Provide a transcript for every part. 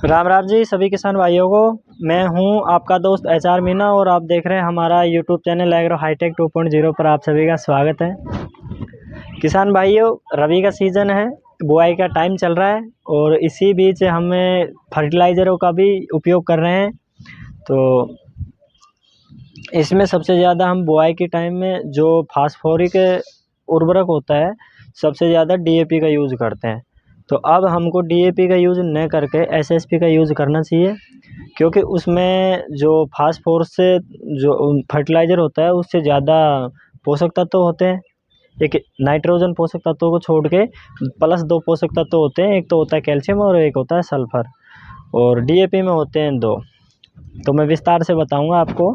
राम राम जी सभी किसान भाइयों को। मैं हूं आपका दोस्त HR मीना और आप देख रहे हैं हमारा यूट्यूब चैनल एग्रो हाईटेक 2.0 पर आप सभी का स्वागत है। किसान भाइयों, रबी का सीज़न है, बुआई का टाइम चल रहा है और इसी बीच हमें फर्टिलाइज़रों का भी उपयोग कर रहे हैं। तो इसमें सबसे ज़्यादा हम बुआई के टाइम में जो फास्फोरिक उर्वरक होता है, सबसे ज़्यादा DAP का यूज़ करते हैं। तो अब हमको DAP का यूज़ न करके SSP का यूज़ करना चाहिए, क्योंकि उसमें जो फास्फोरस से जो फर्टिलाइज़र होता है उससे ज़्यादा पोषक तत्व होते हैं। एक नाइट्रोजन पोषक तत्वों को छोड़ के प्लस 2 पोषक तत्व होते हैं, एक तो होता है कैल्शियम और एक होता है सल्फर, और DAP में होते हैं 2। तो मैं विस्तार से बताऊंगा आपको।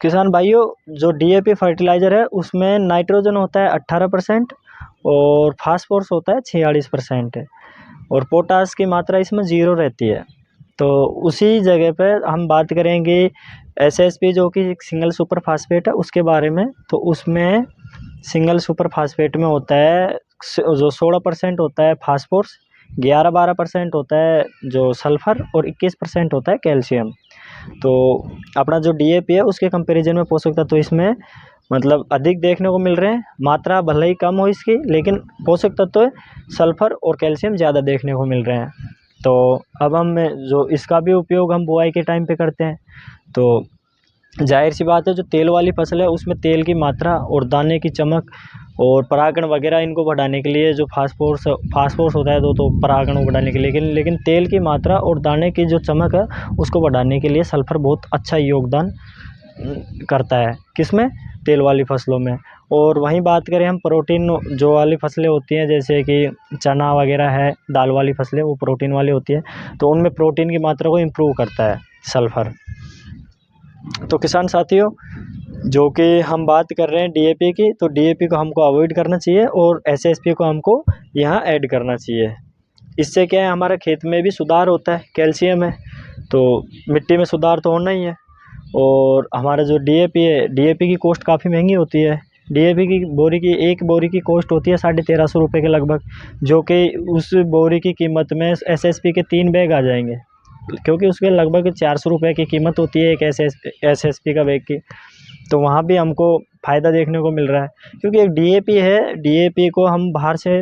किसान भाइयों, जो DAP फर्टिलाइज़र है उसमें नाइट्रोजन होता है 18% और फास्फोरस होता है 46% और पोटास की मात्रा इसमें 0 रहती है। तो उसी जगह पे हम बात करेंगे SSP जो कि सिंगल सुपर फास्फेट है उसके बारे में। तो उसमें सिंगल सुपर फास्फेट में होता है जो 16% होता है फास्फोरस, 11-12% होता है जो सल्फर और 21% होता है कैल्शियम। तो अपना जो DAP है उसके कंपैरिजन में पोषक तत्व इसमें मतलब अधिक देखने को मिल रहे हैं। मात्रा भले ही कम हो इसकी, लेकिन पोषक तत्व सल्फर और कैल्शियम ज़्यादा देखने को मिल रहे हैं। तो अब हम जो इसका भी उपयोग हम बुआई के टाइम पे करते हैं। तो जाहिर सी बात है, जो तेल वाली फसल है उसमें तेल की मात्रा और दाने की चमक और परागण वगैरह इनको बढ़ाने के लिए जो फास्फोरस होता है तो परागण को बढ़ाने के लिए, लेकिन तेल की मात्रा और दाने की जो चमक है उसको बढ़ाने के लिए सल्फर बहुत अच्छा योगदान करता है। किसमें? तेल वाली फसलों में। और वहीं बात करें हम प्रोटीन जो वाली फसलें होती हैं, जैसे कि चना वगैरह है, दाल वाली फसलें, वो प्रोटीन वाली होती है, तो उनमें प्रोटीन की मात्रा को इम्प्रूव करता है सल्फर। तो किसान साथियों, जो कि हम बात कर रहे हैं DAP की, तो DAP को हमको अवॉइड करना चाहिए और SSP को हमको यहाँ ऐड करना चाहिए। इससे क्या है, हमारे खेत में भी सुधार होता है, कैल्शियम है तो मिट्टी में सुधार तो होना ही है। और हमारा जो DAP है, DAP की कॉस्ट काफ़ी महंगी होती है। DAP की बोरी की एक बोरी की कॉस्ट होती है 1350 रुपये के लगभग, जो कि उस बोरी की कीमत में SSP के 3 बैग आ जाएंगे, क्योंकि उसके लगभग 400 रुपये की कीमत होती है एक SSP का बैग की। तो वहाँ भी हमको फ़ायदा देखने को मिल रहा है, क्योंकि एक DAP है, DAP को हम बाहर से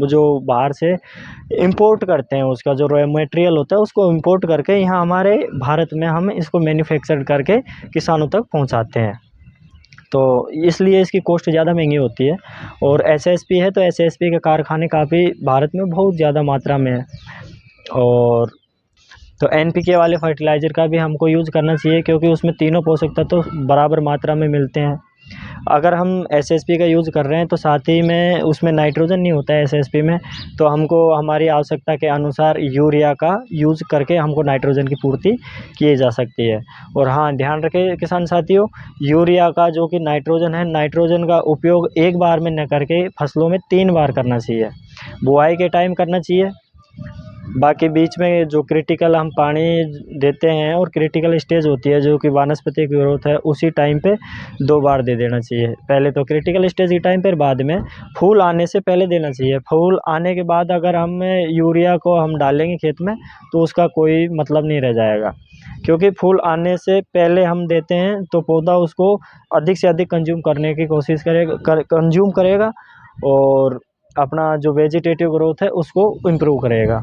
जो बाहर से इंपोर्ट करते हैं, उसका जो रॉ मटेरियल होता है उसको इंपोर्ट करके यहाँ हमारे भारत में हम इसको मैन्युफैक्चर करके किसानों तक पहुँचाते हैं। तो इसलिए इसकी कॉस्ट ज़्यादा महंगी होती है। और SSP है तो SSP के कारखाने काफ़ी भारत में बहुत ज़्यादा मात्रा में है। और तो NPK वाले फर्टिलाइज़र का भी हमको यूज़ करना चाहिए, क्योंकि उसमें तीनों पोषक तत्व बराबर मात्रा में मिलते हैं। अगर हम SSP का यूज़ कर रहे हैं तो साथ ही में उसमें नाइट्रोजन नहीं होता है SSP में, तो हमको हमारी आवश्यकता के अनुसार यूरिया का यूज़ करके हमको नाइट्रोजन की पूर्ति की जा सकती है। और हाँ, ध्यान रखें किसान साथियों, यूरिया का जो कि नाइट्रोजन है, नाइट्रोजन का उपयोग एक बार में न करके फसलों में 3 बार करना चाहिए। बुआई के टाइम करना चाहिए, बाकी बीच में जो क्रिटिकल हम पानी देते हैं और क्रिटिकल स्टेज होती है जो कि वानस्पतिक ग्रोथ है, उसी टाइम पे 2 बार दे देना चाहिए। पहले तो क्रिटिकल स्टेज के टाइम पर, बाद में फूल आने से पहले देना चाहिए। फूल आने के बाद अगर हम यूरिया को हम डालेंगे खेत में तो उसका कोई मतलब नहीं रह जाएगा, क्योंकि फूल आने से पहले हम देते हैं तो पौधा उसको अधिक से अधिक कंज्यूम करने की कोशिश कंज्यूम करेगा और अपना जो वेजिटेटिव ग्रोथ है उसको इम्प्रूव करेगा।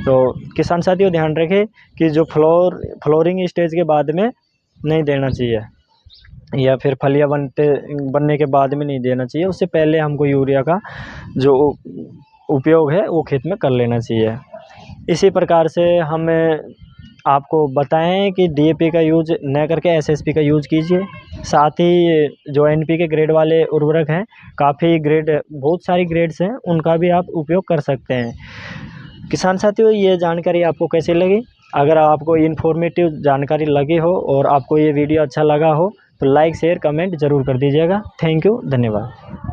तो किसान साथियों, ध्यान रखें कि जो फ्लोरिंग स्टेज के बाद में नहीं देना चाहिए, या फिर फलियां बनने के बाद में नहीं देना चाहिए। उससे पहले हमको यूरिया का जो उपयोग है वो खेत में कर लेना चाहिए। इसी प्रकार से हमें आपको बताएं कि DAP का यूज़ न करके SSP का यूज़ कीजिए। साथ ही जो NPK ग्रेड वाले उर्वरक हैं, काफ़ी ग्रेड, बहुत सारी ग्रेड्स हैं, उनका भी आप उपयोग कर सकते हैं। किसान साथियों, ये जानकारी आपको कैसी लगी? अगर आपको इन्फॉर्मेटिव जानकारी लगी हो और आपको ये वीडियो अच्छा लगा हो तो लाइक शेयर कमेंट ज़रूर कर दीजिएगा। थैंक यू, धन्यवाद।